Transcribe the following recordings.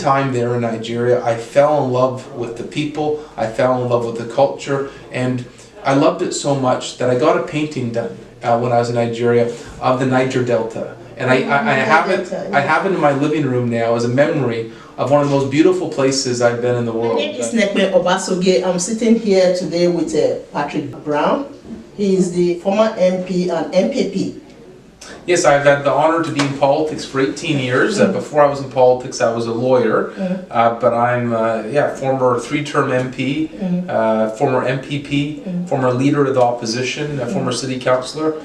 time there in Nigeria, I fell in love with the people, I fell in love with the culture, and I loved it so much that I got a painting done when I was in Nigeria of the Niger Delta. And I have it in my living room now as a memory of one of the most beautiful places I've been in the world. My name is Nekme Obasoge. I'm sitting here today with Patrick Brown. He is the former MP and MPP. Yes, I've had the honor to be in politics for 18 years. Before I was in politics, I was a lawyer. But I'm, former 3-term MP, former MPP, former leader of the opposition, former city councillor,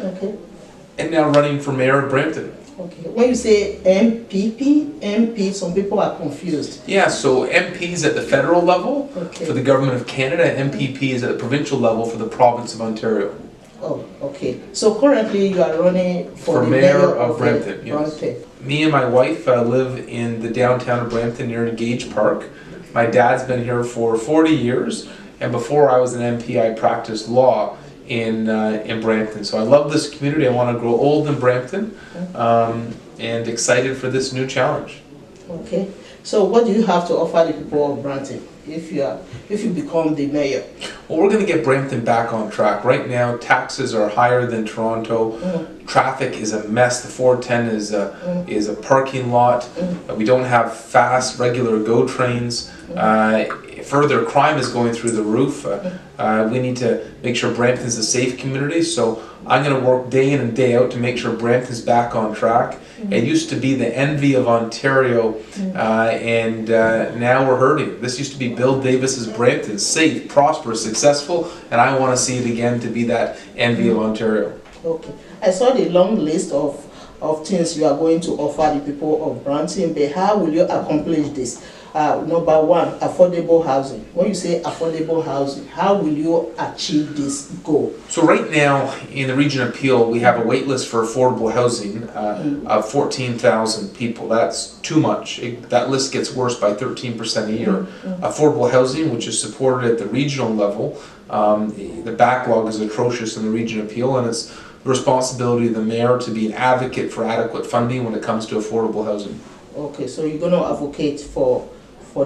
and now running for mayor of Brampton. Okay. When you say MPP, MP, some people are confused. Yeah, so MP is at the federal level for the Government of Canada, MPP is at the provincial level for the province of Ontario. Oh, okay. So currently you are running for the mayor of Brampton. Yes. Brampton. Me and my wife live in the downtown of Brampton near Gage Park. My dad's been here for 40 years, and before I was an MP, I practiced law in Brampton. So I love this community. I want to grow old in Brampton, and excited for this new challenge. Okay. So what do you have to offer the people of Brampton if you become the mayor? Well, we're going to get Brampton back on track. Right now, taxes are higher than Toronto. Traffic is a mess. The 410 is a parking lot. We don't have fast, regular GO trains. Further, crime is going through the roof. We need to make sure Brampton's a safe community. So I'm going to work day in and day out to make sure Brampton's back on track. It used to be the envy of Ontario, and now we're hurting. This used to be Bill Davis's Brampton, safe, prosperous, successful, and I want to see it again to be that envy of Ontario. Okay. I saw the long list of things you are going to offer the people of Brampton, but how will you accomplish this? Number one, affordable housing. When you say affordable housing, how will you achieve this goal? So right now in the region of Peel, we have a wait list for affordable housing of 14,000 people. That's too much. That list gets worse by 13% a year. Affordable housing, which is supported at the regional level, the backlog is atrocious in the region of Peel, and it's the responsibility of the mayor to be an advocate for adequate funding when it comes to affordable housing. Okay, so you're going to advocate for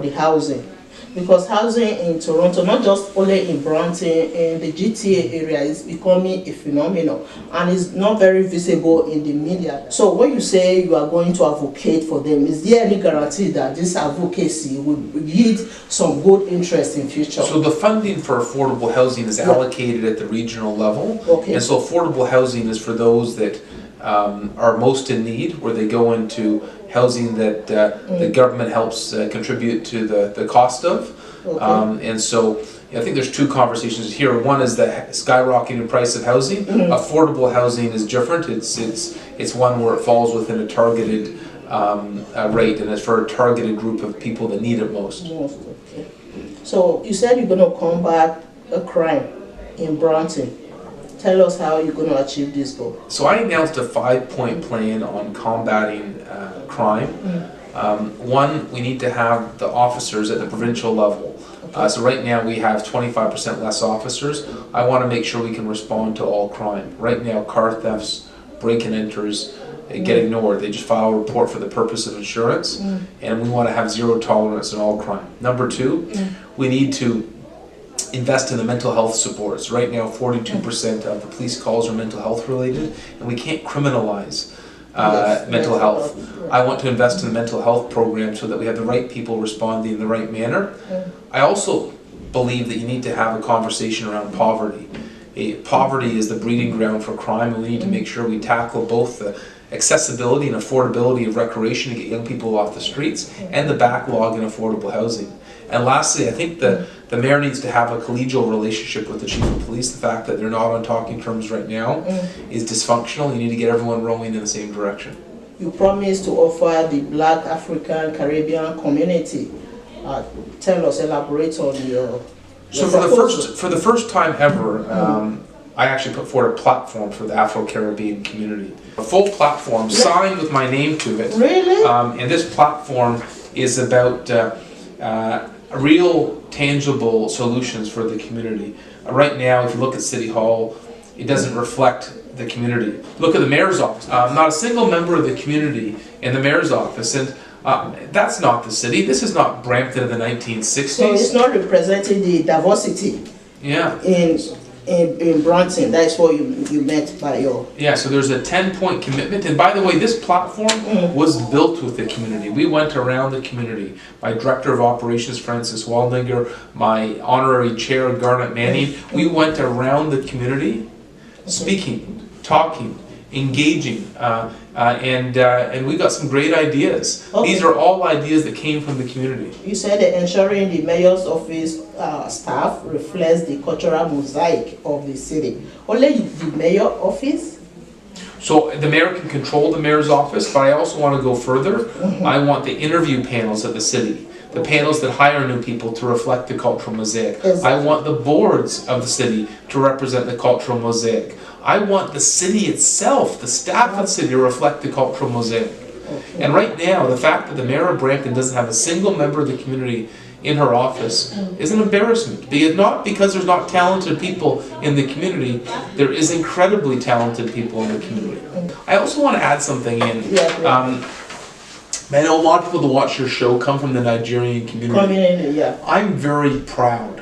the housing, because housing in Toronto, not just only in Brampton, in the GTA area, is becoming a phenomenon and is not very visible in the media. So when you say you are going to advocate for them, is there any guarantee that this advocacy will yield some good interest in future? So the funding for affordable housing is allocated at the regional level, and so affordable housing is for those that are most in need, where they go into housing that the government helps contribute to the cost of. And so I think there's two conversations here. One is the skyrocketing price of housing. Affordable housing is different. It's one where it falls within a targeted rate, and it's for a targeted group of people that need it most. Okay. So you said you're going to combat a crime in Brampton. Tell us how you're going to achieve this goal. So I announced a 5-point plan on combating crime. One, we need to have the officers at the provincial level. So right now we have 25% less officers. I want to make sure we can respond to all crime. Right now, car thefts, break-and-enters get ignored. They just file a report for the purpose of insurance, and we want to have zero tolerance in all crime. Number two, we need to invest in the mental health supports. Right now, 42% of the police calls are mental health related, and we can't criminalize mental health. I want to invest in the mental health program so that we have the right people responding in the right manner. I also believe that you need to have a conversation around poverty. Poverty is the breeding ground for crime, and we need to make sure we tackle both the accessibility and affordability of recreation to get young people off the streets, and the backlog in affordable housing. And lastly, I think the mayor needs to have a collegial relationship with the chief of police. The fact that they're not on talking terms right now is dysfunctional. You need to get everyone rowing in the same direction. You promised to offer the Black African Caribbean community. Tell us, elaborate on your So for the first time ever, I actually put forward a platform for the Afro-Caribbean community. A full platform signed with my name to it. Really? And this platform is about real, tangible solutions for the community. Right now, if you look at City Hall, it doesn't reflect the community. Look at the mayor's office. Not a single member of the community in the mayor's office. And That's not the city. This is not Brampton of the 1960s. So it's not representing the diversity Yeah. in Brampton. That's what you meant by your... Yeah, so there's a 10-point commitment. And by the way, this platform was built with the community. We went around the community. My Director of Operations, Francis Waldinger, my Honorary Chair, Garnet Manning, we went around the community speaking, talking, engaging, and we got some great ideas. Okay. These are all ideas that came from the community. You said that ensuring the mayor's office staff reflects the cultural mosaic of the city. Only the mayor office? So the mayor can control the mayor's office, but I also want to go further. I want the interview panels of the city, the panels that hire new people to reflect the cultural mosaic. Exactly. I want the boards of the city to represent the cultural mosaic. I want the city itself, the staff of the city, to reflect the cultural mosaic. And right now, the fact that the mayor of Brampton doesn't have a single member of the community in her office is an embarrassment. Not because there's not talented people in the community, there is incredibly talented people in the community. I also want to add something in. I know a lot of people that watch your show come from the Nigerian community. I'm very proud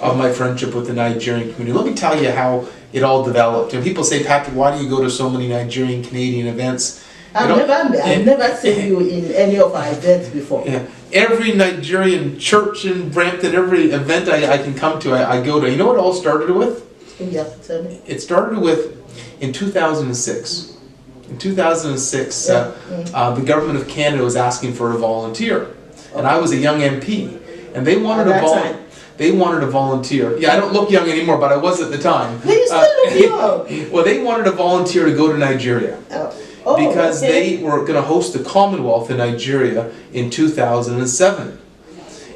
of my friendship with the Nigerian community. Let me tell you how it all developed. And people say, Patrick, why do you go to so many Nigerian Canadian events? I've never seen you in any of our events before. Yeah. Every Nigerian church in Brampton, every event I can come to, I go to. You know what it all started with? Yeah, tell me. It started with in 2006. In 2006, the government of Canada was asking for a volunteer, and I was a young MP, and they wanted a volunteer. Yeah, I don't look young anymore, but I was at the time. But you still look young. Well, they wanted a volunteer to go to Nigeria. Because they were going to host the Commonwealth in Nigeria in 2007.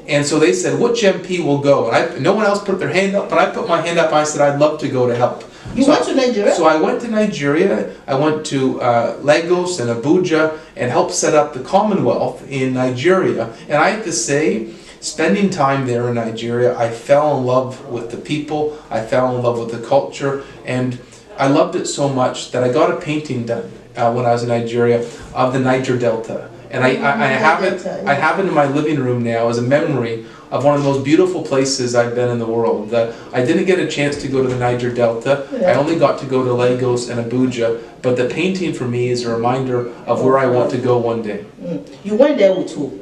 And so they said, which MP will go? And no one else put their hand up, but I put my hand up and I said, I'd love to go to help. You went to Nigeria? So I went to Nigeria, I went to Lagos and Abuja and helped set up the Commonwealth in Nigeria. And I have to say, spending time there in Nigeria, I fell in love with the people, I fell in love with the culture, and I loved it so much that I got a painting done when I was in Nigeria of the Niger Delta. And I have it in my living room now as a memory of one of the most beautiful places I've been in the world. I didn't get a chance to go to the Niger Delta. I only got to go to Lagos and Abuja, but the painting for me is a reminder of where I want to go one day. You went there with who?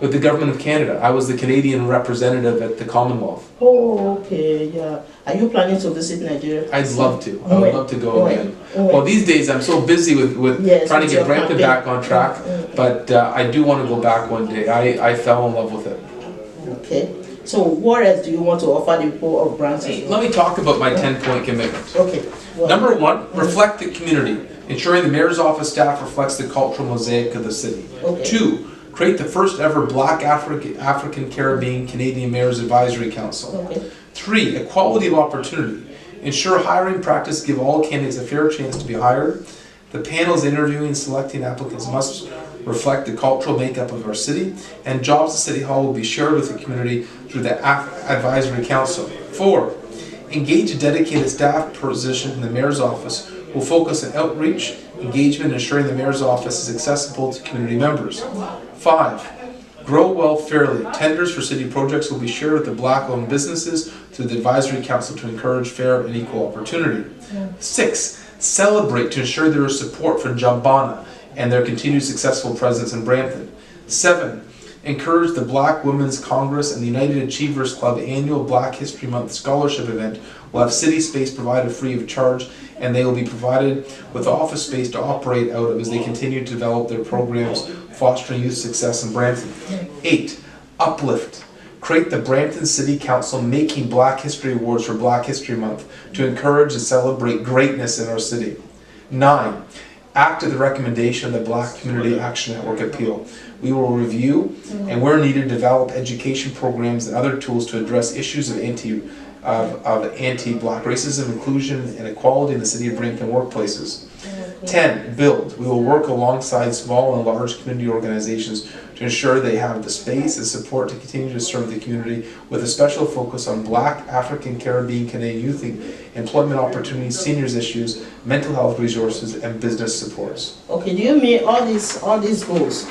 With the government of Canada. I was the Canadian representative at the Commonwealth. Oh, okay, yeah. Are you planning to visit Nigeria? I'd love to. I would love to go again. Well, these days I'm so busy with trying to get Brampton back on track, but I do want to go back one day. I fell in love with it. Okay. So what else do you want to offer the people of Brampton? Let me talk about my 10-point commitment. Okay. Well, Number one, reflect the community. Ensuring the mayor's office staff reflects the cultural mosaic of the city. Okay. 2, create the first ever Black African Caribbean Canadian Mayors Advisory Council. Okay. 3, equality of opportunity. Ensure hiring practice give all candidates a fair chance to be hired. The panels interviewing and selecting applicants must reflect the cultural makeup of our city, and jobs at City Hall will be shared with the community through the Advisory Council. 4, engage a dedicated staff position in the Mayor's office who will focus on outreach, engagement, and ensuring the Mayor's office is accessible to community members. 5, grow wealth fairly. Tenders for city projects will be shared with the Black-owned businesses through the Advisory Council to encourage fair and equal opportunity. 6, celebrate to ensure there is support for Jambana and their continued successful presence in Brampton. 7, encourage the Black Women's Congress and the United Achievers Club annual Black History Month scholarship event will have city space provided free of charge, and they will be provided with office space to operate out of as they continue to develop their programs fostering youth success in Brampton. 8, uplift. Create the Brampton City Council Making Black History Awards for Black History Month to encourage and celebrate greatness in our city. 9, act at the recommendation of the Black Community Action Network appeal. We will review and where needed develop education programs and other tools to address issues of anti-Black racism, inclusion, and equality in the city of Brampton workplaces. 10, build. We will work alongside small and large community organizations to ensure they have the space and support to continue to serve the community with a special focus on Black, African, Caribbean, Canadian youth employment opportunities, seniors issues, mental health resources, and business supports. Okay, do you mean all these goals?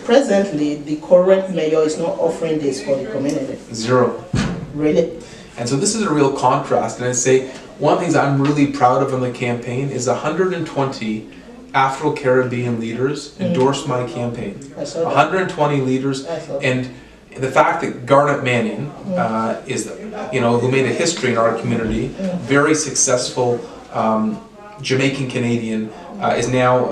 Presently, the current mayor is not offering this for the community. Zero. Really? And so this is a real contrast, and I'd say one of the things I'm really proud of in the campaign is 120 Afro-Caribbean leaders endorsed my campaign. 120 leaders, and the fact that Garnet Manning is, who made a history in our community, very successful Jamaican Canadian, is now,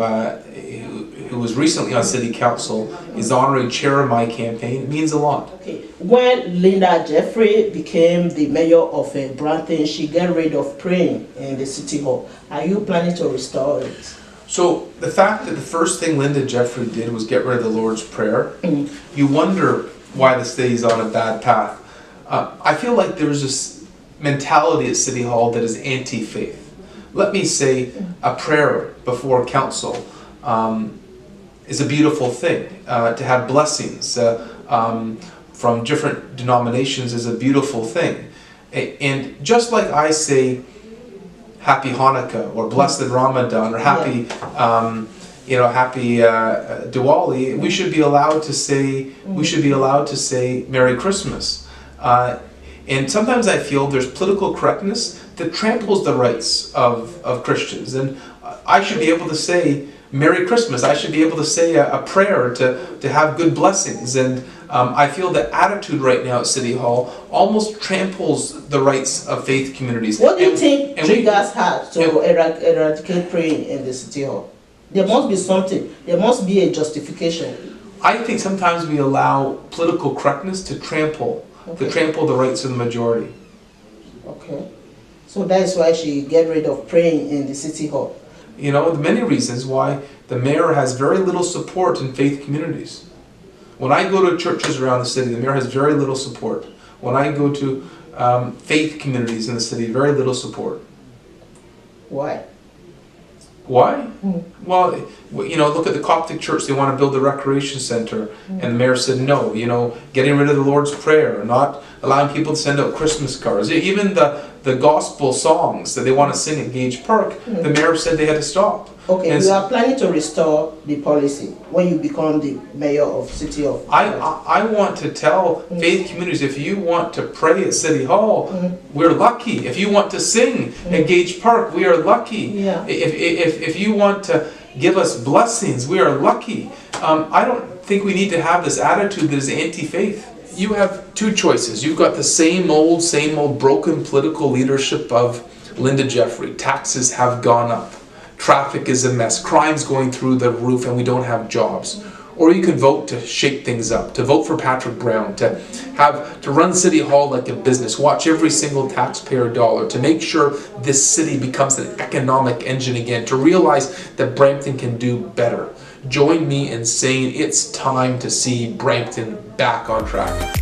who was recently on City Council, is the honorary chair of my campaign. It means a lot. Okay. When Linda Jeffrey became the mayor of Brampton, she got rid of praying in the City Hall. Are you planning to restore it? So the fact that the first thing Linda Jeffrey did was get rid of the Lord's Prayer, you wonder why the city's on a bad path. I feel like there's this mentality at City Hall that is anti-faith. Let me say, a prayer before council is a beautiful thing. To have blessings from different denominations is a beautiful thing. And just like I say Happy Hanukkah or Blessed Ramadan or Happy Happy Diwali, we should be allowed to say Merry Christmas. And sometimes I feel there's political correctness that tramples the rights of Christians, and I should be able to say Merry Christmas. I should be able to say a prayer to have good blessings, and I feel the attitude right now at City Hall almost tramples the rights of faith communities. What do you think triggers her to eradicate praying in the City Hall? There must be something. There must be a justification. I think sometimes we allow political correctness to trample the rights of the majority. Okay. So that is why she get rid of praying in the City Hall. Many reasons why the mayor has very little support in faith communities. When I go to churches around the city, the mayor has very little support. When I go to faith communities in the city, very little support. Why? Why? Well, look at the Coptic church. They want to build a recreation center, and the mayor said no. Getting rid of the Lord's Prayer, not allowing people to send out Christmas cards. Even the gospel songs that they want to sing at Gage Park, the mayor said they had to stop. Okay, and you are planning to restore the policy when you become the mayor of City of... I want to tell faith communities, if you want to pray at City Hall, we're lucky. If you want to sing at Gage Park, we are lucky. Yeah. If you want to give us blessings, we are lucky. I don't think we need to have this attitude that is anti-faith. You have two choices. You've got the same old broken political leadership of Linda Jeffrey. Taxes have gone up. Traffic is a mess. Crime's going through the roof and we don't have jobs. Or you can vote to shake things up, to vote for Patrick Brown, to run City Hall like a business, watch every single taxpayer dollar, to make sure this city becomes an economic engine again, to realize that Brampton can do better. Join me in saying it's time to see Brampton back on track.